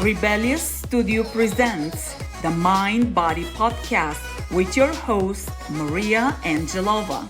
Rebellious Studio presents the Mind Body Podcast with your host, Maria Angelova.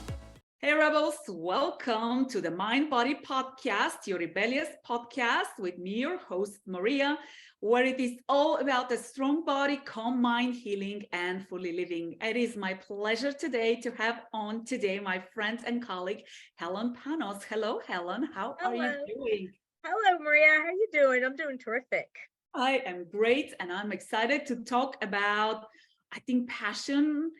Hey, Rebels, welcome to the Mind Body Podcast, your rebellious podcast with me, your host, Maria, where it is all about a strong body, calm mind, healing, and fully living. It is my pleasure today to have on today my friend and colleague, Helen Panos. Hello, Helen. How are you doing? Hello, Maria. How are you doing? I'm doing terrific. I am great, and I'm excited to talk about, I think, passion,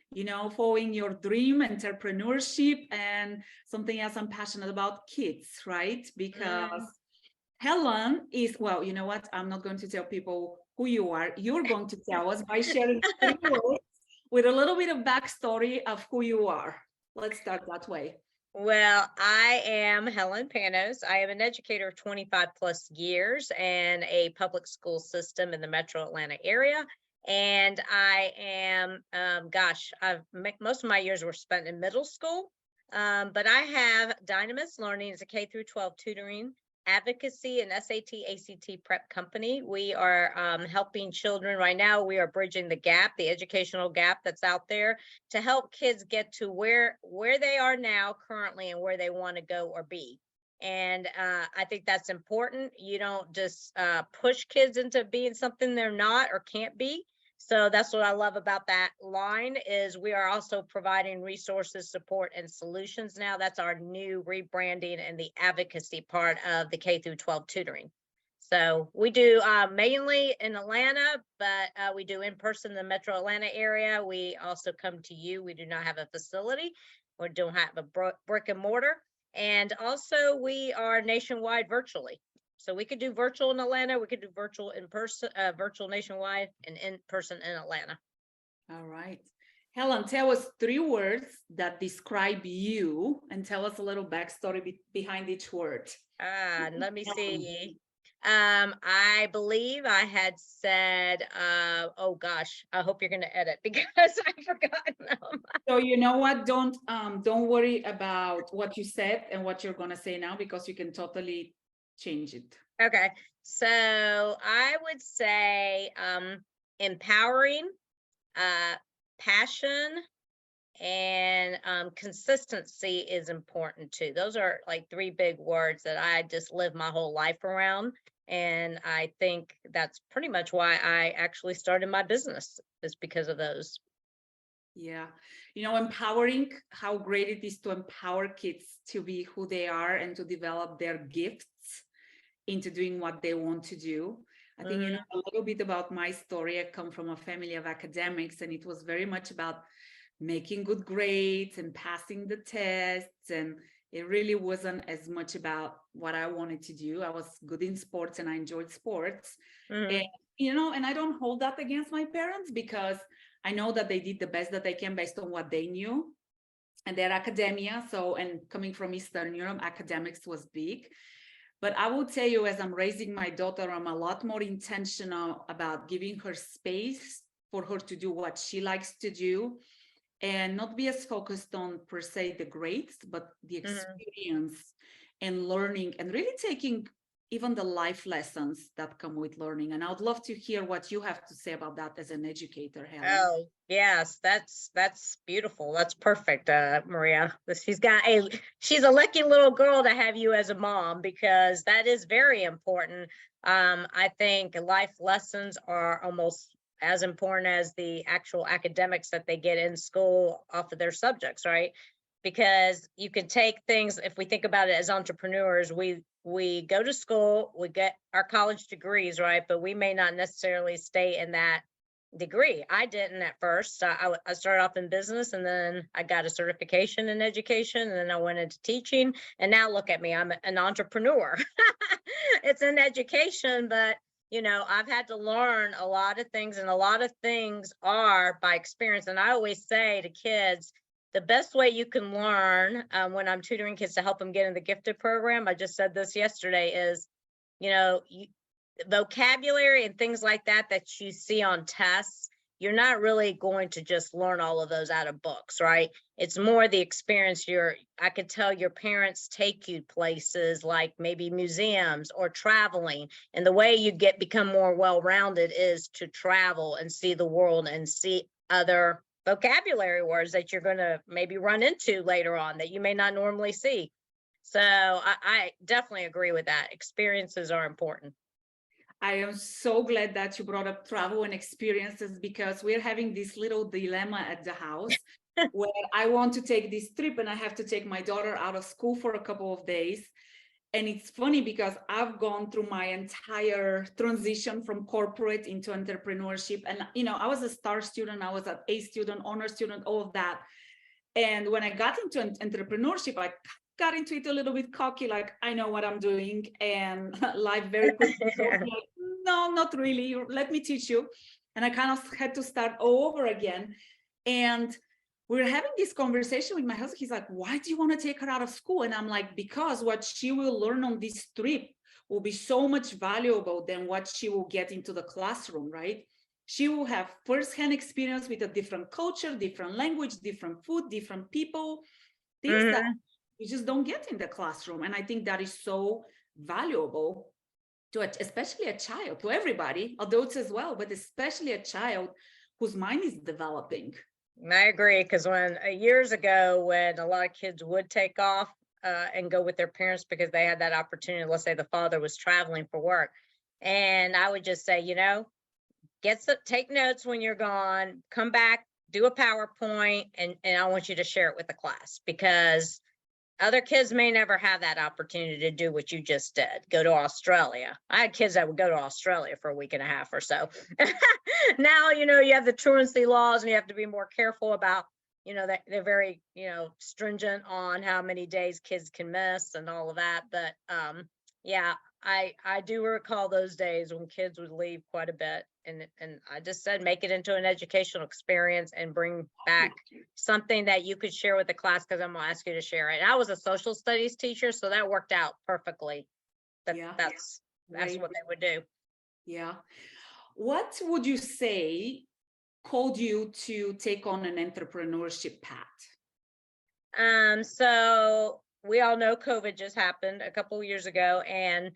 following your dream, entrepreneurship, and something else I'm passionate about, kids, right? Because Helen is, well, you know what? I'm not going to tell people who you are. You're going to tell us by sharing 3 words with a little bit of backstory of who you are. Let's start that way. Well, I am Helen Panos. I am an educator of 25 plus years in a public school system in the metro Atlanta area. And I am, most of my years were spent in middle school, but I have Dynamis Learning as a K-12 Tutoring, Advocacy, and SAT, ACT prep company. We are helping children right now. We are bridging the gap, the educational gap that's out there, to help kids get to where they are now currently and where they want to go or be. And I think that's important. You don't just push kids into being something they're not or can't be. So that's what I love about that line, is we are also providing resources, support, and solutions now. That's our new rebranding and the advocacy part of the K-12 tutoring. So we do mainly in Atlanta, but we do in person in the metro Atlanta area. We also come to you. We do not have a facility. We don't have a brick and mortar. And also we are nationwide virtually. So we could do virtual in Atlanta, we could do virtual in person, virtual nationwide, and in person in Atlanta. All right. Helen, tell us 3 words that describe you and tell us a little backstory behind each word. Let me see. I believe I had said, oh gosh, I hope you're going to edit because I've forgotten them. So you know what? Don't worry about what you said and what you're going to say now, because you can totally change it. Okay. So I would say empowering, passion, and consistency is important too. Those are like 3 big words that I just live my whole life around. And I think that's pretty much why I actually started my business, is because of those. Yeah. Empowering, how great it is to empower kids to be who they are and to develop their gifts into doing what they want to do. I think, a little bit about my story. I come from a family of academics, and it was very much about making good grades and passing the tests. And it really wasn't as much about what I wanted to do. I was good in sports and I enjoyed sports. And, and I don't hold that against my parents, because I know that they did the best that they can based on what they knew and their academia. So, and coming from Eastern Europe, academics was big. But I will tell you, as I'm raising my daughter, I'm a lot more intentional about giving her space for her to do what she likes to do, and not be as focused on per se the grades, but the experience and learning, and really taking even the life lessons that come with learning. And I would love to hear what you have to say about that as an educator, Helen. Oh, yes, that's beautiful. That's perfect, Maria. She's a lucky little girl to have you as a mom, because that is very important. I think life lessons are almost as important as the actual academics that they get in school off of their subjects, right? Because you can take things, if we think about it as entrepreneurs, we go to school, we get our college degrees, right? But we may not necessarily stay in that degree. I didn't at first. I started off in business, and then I got a certification in education, and then I went into teaching. And now look at me, I'm an entrepreneur. It's in education, but I've had to learn a lot of things, and a lot of things are by experience. And I always say to kids, the best way you can learn when I'm tutoring kids to help them get in the gifted program, I just said this yesterday, is, vocabulary and things like that you see on tests, you're not really going to just learn all of those out of books, right? It's more the experience. I could tell your parents take you places like maybe museums or traveling, and the way you become more well-rounded is to travel and see the world and see other vocabulary words that you're going to maybe run into later on that you may not normally see. So I definitely agree with that. Experiences are important. I am so glad that you brought up travel and experiences, because we're having this little dilemma at the house where I want to take this trip and I have to take my daughter out of school for a couple of days. And it's funny because I've gone through my entire transition from corporate into entrepreneurship. And, I was a star student, I was an A student, honor student, all of that. And when I got into entrepreneurship, I got into it a little bit cocky, like I know what I'm doing, and life very quickly told me, like, no, not really. Let me teach you. And I kind of had to start all over again. And we were having this conversation with my husband. He's like, why do you want to take her out of school? And I'm like, because what she will learn on this trip will be so much valuable than what she will get into the classroom, right? She will have firsthand experience with a different culture, different language, different food, different people, things that you just don't get in the classroom. And I think that is so valuable to especially a child, to everybody, adults as well, but especially a child whose mind is developing. I agree, because when years ago, when a lot of kids would take off and go with their parents because they had that opportunity, let's say the father was traveling for work, and I would just say, take notes when you're gone, come back, do a PowerPoint, and I want you to share it with the class, because other kids may never have that opportunity to do what you just did, go to Australia. I had kids that would go to Australia for a week and a half or so. Now, you have the truancy laws and you have to be more careful about, that they're very, stringent on how many days kids can miss and all of that. But yeah, I do recall those days when kids would leave quite a bit. And I just said, make it into an educational experience and bring back something that you could share with the class, because I'm going to ask you to share it. And I was a social studies teacher, so that worked out perfectly. That's what they would do. Yeah. What would you say called you to take on an entrepreneurship path? So we all know COVID just happened a couple of years ago, and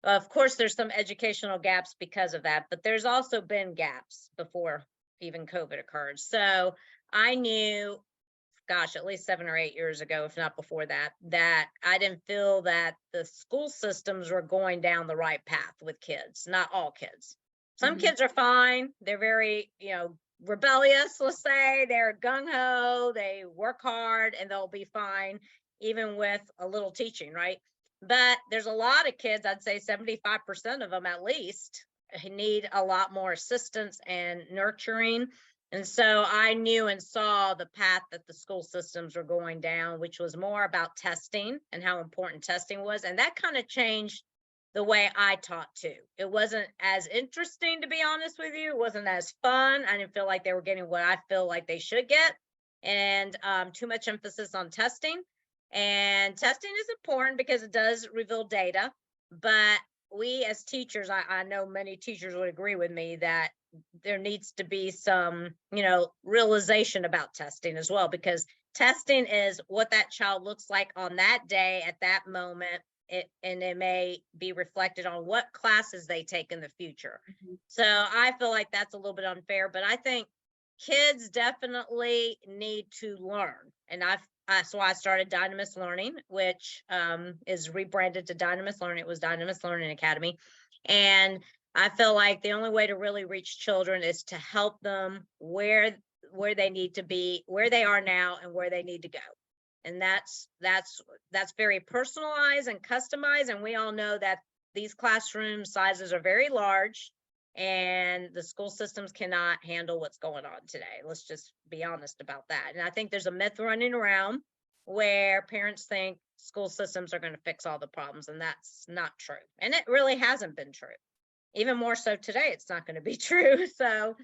of course, there's some educational gaps because of that, but there's also been gaps before even COVID occurred. So I knew, gosh, at least 7 or 8 years ago, if not before that, that I didn't feel that the school systems were going down the right path with kids, not all kids. Some kids are fine. They're very, rebellious, let's say. They're gung-ho, they work hard, and they'll be fine, even with a little teaching, right? But there's a lot of kids, I'd say 75% of them at least, need a lot more assistance and nurturing. And so I knew and saw the path that the school systems were going down, which was more about testing and how important testing was. And that kind of changed the way I taught too. It wasn't as interesting, to be honest with you. It wasn't as fun. I didn't feel like they were getting what I feel like they should get. And too much emphasis on testing. And testing is important because it does reveal data, but we as teachers, I know many teachers would agree with me that there needs to be some, realization about testing as well, because testing is what that child looks like on that day at that moment. And it may be reflected on what classes they take in the future. So I feel like that's a little bit unfair, but I think kids definitely need to learn. And so I started Dynamis Learning, which is rebranded to Dynamis Learning. It was Dynamis Learning Academy. And I feel like the only way to really reach children is to help them where they need to be, where they are now, and where they need to go. And that's very personalized and customized. And we all know that these classroom sizes are very large, and the school systems cannot handle what's going on today. Let's just be honest about that. And I think there's a myth running around where parents think school systems are going to fix all the problems, and that's not true. And it really hasn't been true. Even more so today, it's not going to be true. So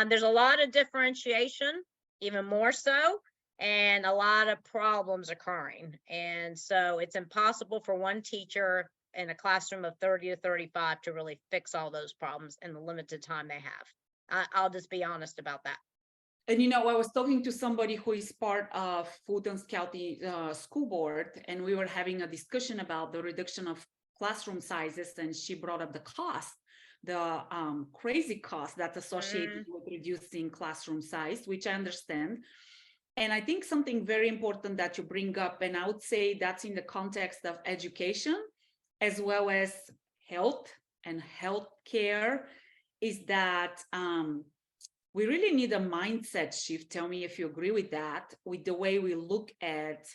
there's a lot of differentiation, even more so, and a lot of problems occurring. And so it's impossible for one teacher in a classroom of 30 to 35 to really fix all those problems in the limited time they have. I'll just be honest about that. And I was talking to somebody who is part of Fulton County School Board, and we were having a discussion about the reduction of classroom sizes, and she brought up the cost, the crazy cost that's associated with reducing classroom size, which I understand. And I think something very important that you bring up, and I would say that's in the context of education as well as health and healthcare, is that we really need a mindset shift. Tell me if you agree with that, with the way we look at,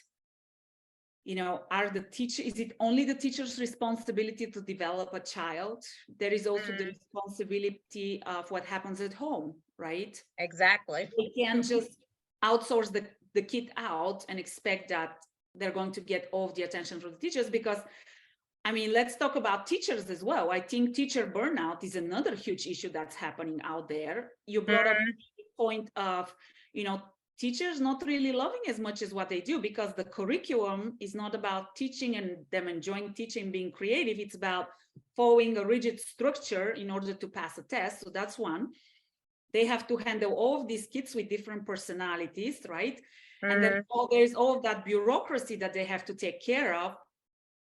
are the teacher, is it only the teacher's responsibility to develop a child? There is also the responsibility of what happens at home, right? Exactly. We can't just outsource the kid out and expect that they're going to get all of the attention from the teachers, because let's talk about teachers as well. I think teacher burnout is another huge issue that's happening out there. You brought up the point of, teachers not really loving as much as what they do, because the curriculum is not about teaching and them enjoying teaching, being creative. It's about following a rigid structure in order to pass a test. So that's one. They have to handle all of these kids with different personalities, right? And then there's all of that bureaucracy that they have to take care of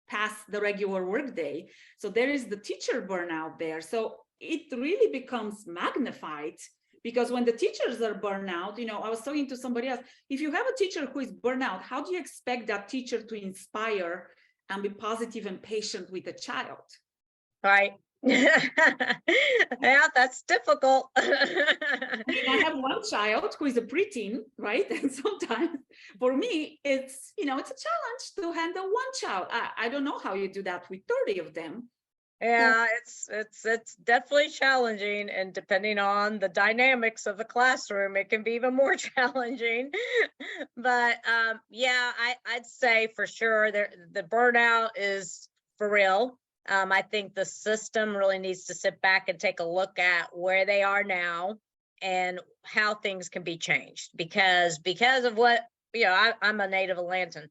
past the regular workday. So there is the teacher burnout there. So it really becomes magnified, because when the teachers are burnout, I was talking to somebody else, if you have a teacher who is burnout, how do you expect that teacher to inspire and be positive and patient with a child? Right. Yeah, that's difficult. I have one child who is a preteen, right? And sometimes for me, it's a challenge to handle one child. I don't know how you do that with 30 of them. Yeah, it's definitely challenging, and depending on the dynamics of the classroom, it can be even more challenging. But yeah, I'd say for sure the burnout is for real. I think the system really needs to sit back and take a look at where they are now and how things can be changed, because of what, I'm a native Atlantan.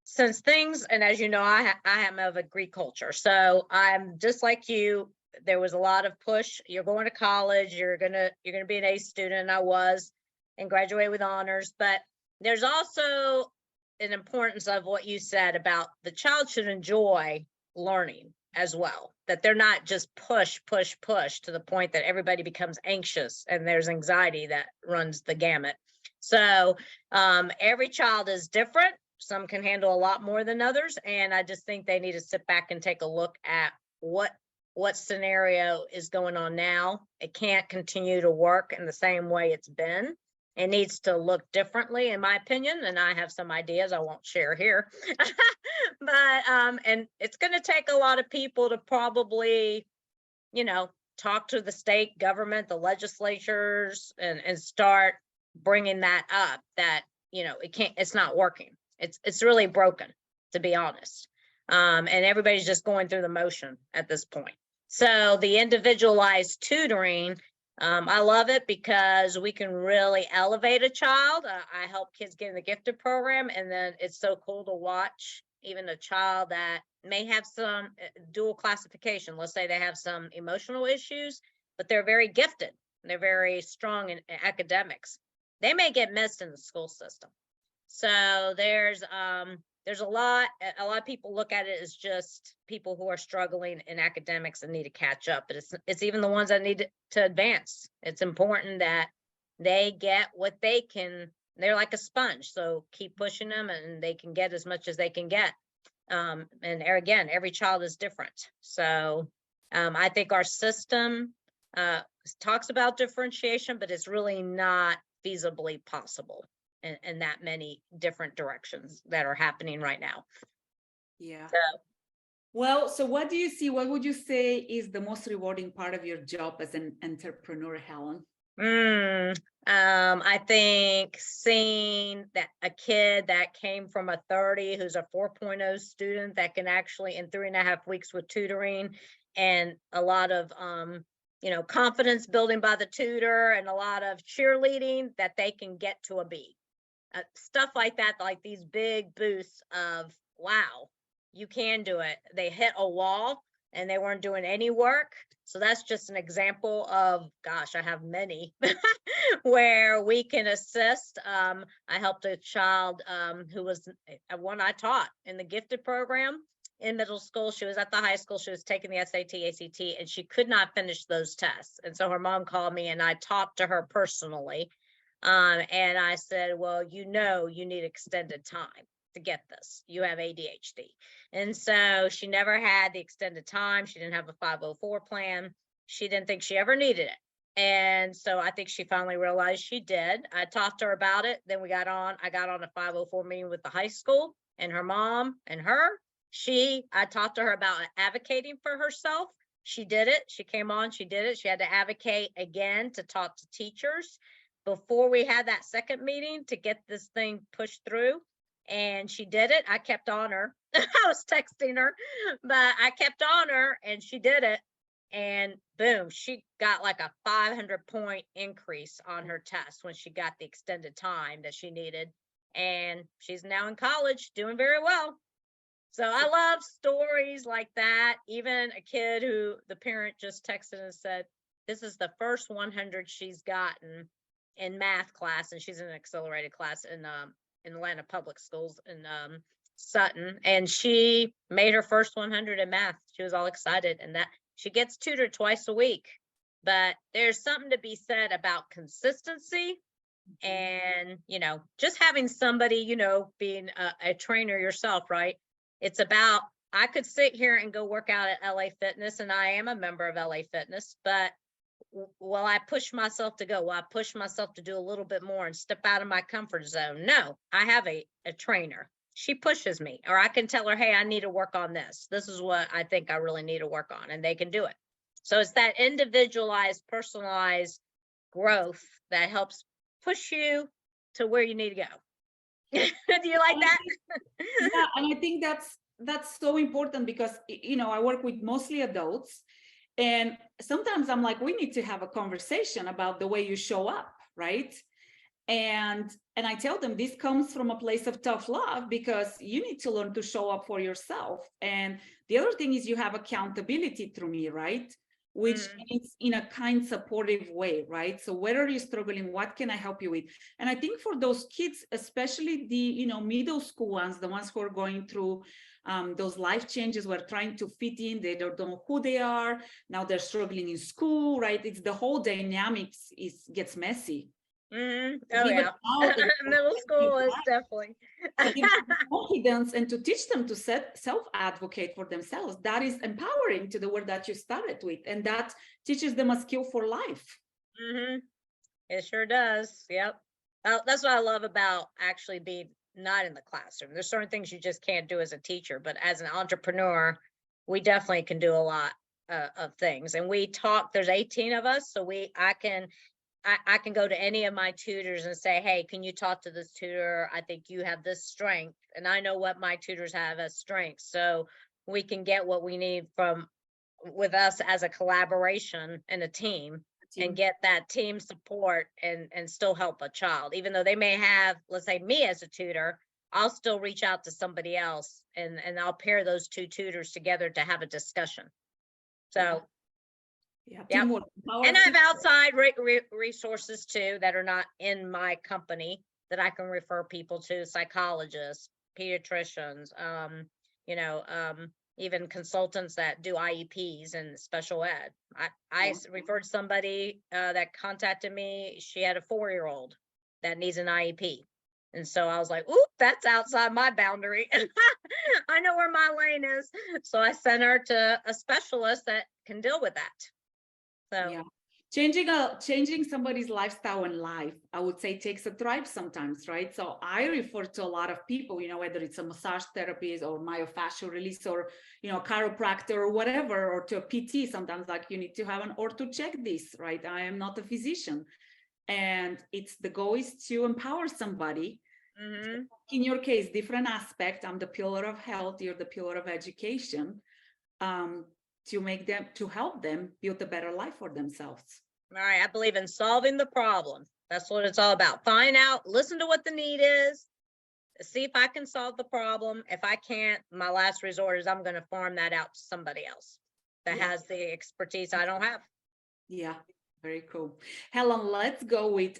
Since things, and as you know, I am of a Greek culture, so I'm just like you. There was a lot of push. You're going to college. You're gonna be an A student. I was, and graduate with honors. But there's also an importance of what you said about the child should enjoy learning as well, that they're not just push to the point that everybody becomes anxious and there's anxiety that runs the gamut. So every child is different. Some can handle a lot more than others, and I just think they need to sit back and take a look at what scenario is going on now. It can't continue to work in the same way it's been. It needs to look differently, in my opinion, and I have some ideas I won't share here. But and it's going to take a lot of people to probably, talk to the state government, the legislatures, and start bringing that up, that it's not working. It's really broken, to be honest. And everybody's just going through the motion at this point. So the individualized tutoring, I love it, because we can really elevate a child. I help kids get in the gifted program, and then it's so cool to watch even a child that may have some dual classification. Let's say they have some emotional issues, but they're very gifted. They're very strong in academics. They may get missed in the school system. So there's a lot of people look at it as just people who are struggling in academics and need to catch up, but it's even the ones that need to advance. It's important that they get what they can. They're like a sponge, so keep pushing them and they can get as much as they can get. And again, every child is different. So I think our system talks about differentiation, but it's really not feasibly possible in that many different directions that are happening right now. Yeah. So what do you see? What would you say is the most rewarding part of your job as an entrepreneur, Helen? I think seeing that a kid that came from a 30 who's a 4.0 student that can actually, in 3.5 weeks with tutoring and a lot of confidence building by the tutor and a lot of cheerleading, that they can get to a B. Stuff like that, like these big boosts of, wow, you can do it. They hit a wall and they weren't doing any work. So that's just an example of, gosh, I have many where we can assist. I helped a child who was one I taught in the gifted program in middle school. She was at the high school. She was taking the SAT, ACT, and she could not finish those tests. And so her mom called me and I talked to her personally. And I said, well, you need extended time to get this. You have ADHD. And so she never had the extended time. She didn't have a 504 plan. She didn't think she ever needed it. And so I think she finally realized she did. I talked to her about it. Then I got on a 504 meeting with the high school and her mom and her. I talked to her about advocating for herself. She did it. She came on, she did it. She had to advocate again to talk to teachers before we had that second meeting to get this thing pushed through. And she did it. I kept on her. I was texting her, but I kept on her and she did it. And boom, she got like a 500-point increase on her test when she got the extended time that she needed. And she's now in college doing very well. So I love stories like that. Even a kid who the parent just texted and said, this is the first 100 she's gotten in math class. And she's in an accelerated class in Atlanta Public Schools in Sutton. And she made her first 100 in math. She was all excited, and that she gets tutored twice a week. But there's something to be said about consistency and, just having somebody, being a trainer yourself, right? It's about, I could sit here and go work out at LA Fitness, and I am a member of LA Fitness, but will I push myself to go? Will I push myself to do a little bit more and step out of my comfort zone? No, I have a trainer. She pushes me, or I can tell her, hey, I need to work on this. This is what I think I really need to work on, and they can do it. So it's that individualized, personalized growth that helps push you to where you need to go. Do you like that? Yeah, and I think that's so important because, I work with mostly adults. And sometimes I'm like, we need to have a conversation about the way you show up, right? And I tell them this comes from a place of tough love because you need to learn to show up for yourself. And the other thing is you have accountability through me, right? Which is in a kind, supportive way, right? So where are you struggling? What can I help you with? And I think for those kids, especially the, middle school ones, the ones who are going through those life changes, we're trying to fit in, they don't know who they are, now they're struggling in school, right? It's the whole dynamics gets messy. Oh yeah, middle school is definitely to give them confidence and to teach them to self-advocate for themselves. That is empowering, to the word that you started with, and that teaches them a skill for life. It sure does. Yep. That's what I love about actually being not in the classroom. There's certain things you just can't do as a teacher, but as an entrepreneur, we definitely can do a lot of things. And we talk, there's 18 of us, so I can go to any of my tutors and say, hey, can you talk to this tutor? I think you have this strength, and I know what my tutors have as strengths. So we can get what we need with us as a collaboration and a team. And get that team support and still help a child, even though they may have, let's say, me as a tutor. I'll still reach out to somebody else and I'll pair those two tutors together to have a discussion. So yeah. And I have outside resources too that are not in my company that I can refer people to: psychologists, pediatricians, even consultants that do IEPs and special ed. I referred somebody that contacted me. She had a 4-year-old that needs an IEP. And so I was like, oop, that's outside my boundary. I know where my lane is. So I sent her to a specialist that can deal with that. So yeah. Changing somebody's lifestyle and life, I would say, takes a tribe sometimes, right? So I refer to a lot of people, whether it's a massage therapist or myofascial release or, a chiropractor or whatever, or to a PT. Sometimes like you need to have an ortho check this, right? I am not a physician. And the goal is to empower somebody. In your case, different aspect. I'm the pillar of health, you're the pillar of education. To help them build a better life for themselves. All right. I believe in solving the problem. That's what it's all about. Find out, listen to what the need is, see if I can solve the problem. If I can't, my last resort is I'm going to farm that out to somebody else. that has the expertise I don't have. Yeah, very cool. Helen, let's go with,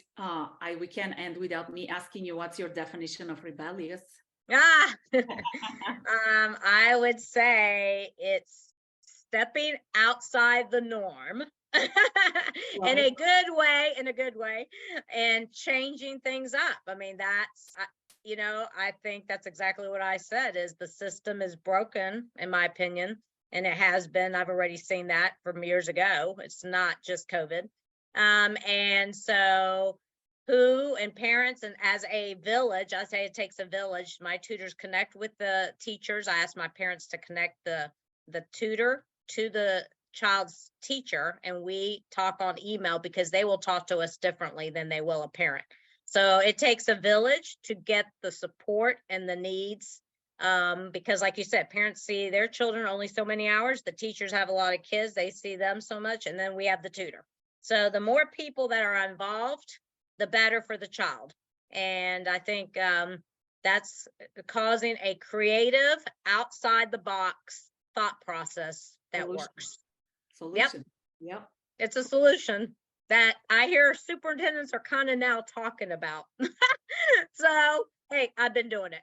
we can't end without me asking you, what's your definition of rebellious? I would say it's stepping outside the norm in a good way, and changing things up. I mean, that's, I think that's exactly what I said, is the system is broken, in my opinion, and it has been. I've already seen that from years ago. It's not just COVID. And so and parents, and as a village, I say it takes a village. My tutors connect with the teachers. I ask my parents to connect the tutor to the child's teacher, and we talk on email because they will talk to us differently than they will a parent. So it takes a village to get the support and the needs, because like you said, parents see their children only so many hours. The teachers have a lot of kids, they see them so much, and then we have the tutor. So the more people that are involved, the better for the child. And I think that's causing a creative, outside the box thought process that works. Solution. Yep. It's a solution that I hear superintendents are kind of now talking about. So, hey, I've been doing it.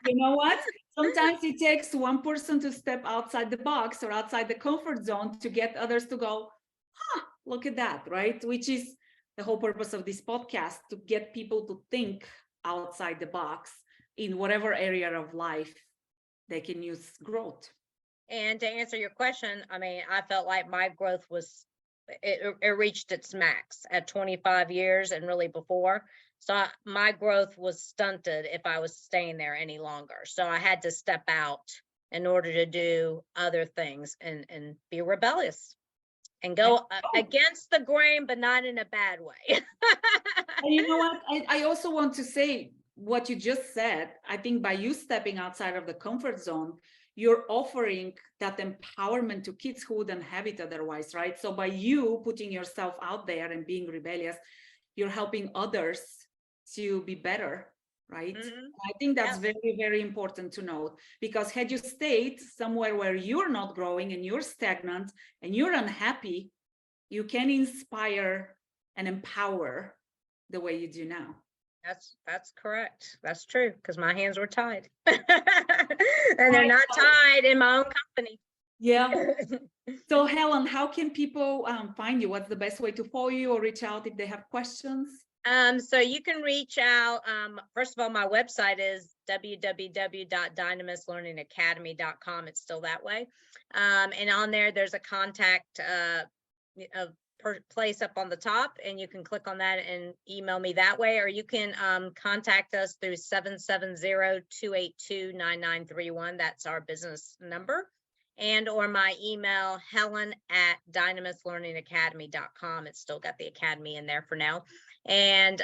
You know what? Sometimes it takes one person to step outside the box or outside the comfort zone to get others to go, look at that, right? Which is the whole purpose of this podcast, to get people to think outside the box in whatever area of life they can use growth. And to answer your question, I mean, I felt like my growth it reached its max at 25 years and really before. So my growth was stunted if I was staying there any longer. So I had to step out in order to do other things and be rebellious and go against the grain, but not in a bad way. And you know what? I also want to say what you just said. I think by you stepping outside of the comfort zone, you're offering that empowerment to kids who wouldn't have it otherwise, right? So by you putting yourself out there and being rebellious, you're helping others to be better, right? Mm-hmm. I think that's very, very important to note, because had you stayed somewhere where you're not growing and you're stagnant and you're unhappy, you can inspire and empower the way you do now. That's correct. That's true, because my hands were tied. And they're not tied in my own company. Yeah. So Helen, how can people find you? What's the best way to follow you or reach out if they have questions? So you can reach out. First of all, my website is www.dynamislearningacademy.com. It's still that way. And on there's a contact place up on the top, and you can click on that and email me that way, or you can contact us through 770-282-9931. That's our business number. And or my email, helen@dynamislearningacademy.com. It's still got the academy in there for now. And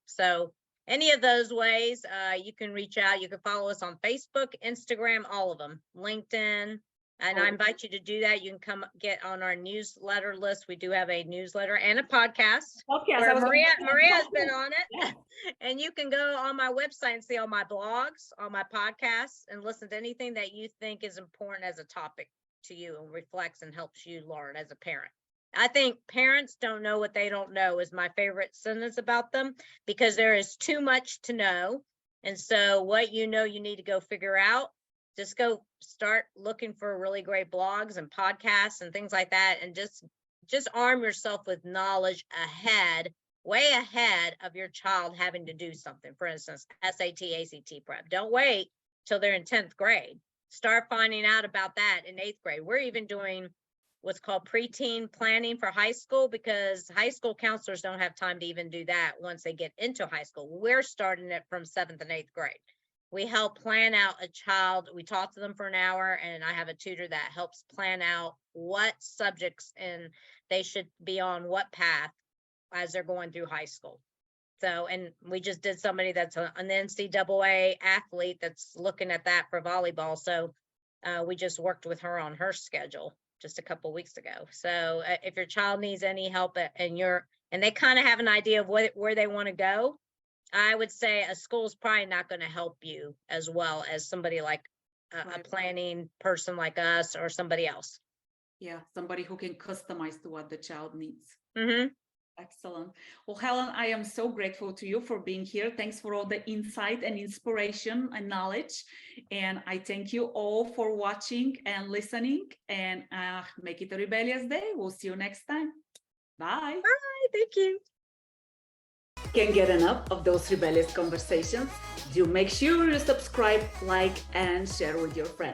so any of those ways, you can reach out. You can follow us on Facebook, Instagram, all of them, LinkedIn. And I invite you to do that. You can come get on our newsletter list. We do have a newsletter and a podcast. Where Maria has been on it. Yeah. And you can go on my website and see all my blogs, all my podcasts, and listen to anything that you think is important as a topic to you and reflects and helps you learn as a parent. I think parents don't know what they don't know is my favorite sentence about them, because there is too much to know. And so what you know, you need to go figure out. Just go start looking for really great blogs and podcasts and things like that, and just arm yourself with knowledge way ahead of your child having to do something. For instance, SAT, ACT prep. Don't wait till they're in 10th grade. Start finding out about that in 8th grade. We're even doing what's called preteen planning for high school, because high school counselors don't have time to even do that once they get into high school. We're starting it from 7th and 8th grade. We help plan out a child. We talk to them for an hour, and I have a tutor that helps plan out what subjects and they should be on what path as they're going through high school. So, and we just did somebody that's an NCAA athlete that's looking at that for volleyball. So we just worked with her on her schedule just a couple of weeks ago. So if your child needs any help and they kind of have an idea of where they want to go, I would say a school is probably not going to help you as well as somebody like Right. planning person like us or somebody else. Yeah, somebody who can customize to what the child needs. Mm-hmm. Excellent. Well, Helen, I am so grateful to you for being here. Thanks for all the insight and inspiration and knowledge. And I thank you all for watching and listening. And make it a rebellious day. We'll see you next time. Bye. Bye. Thank you. Can't get enough of those rebellious conversations? Do make sure you subscribe, like, and share with your friends.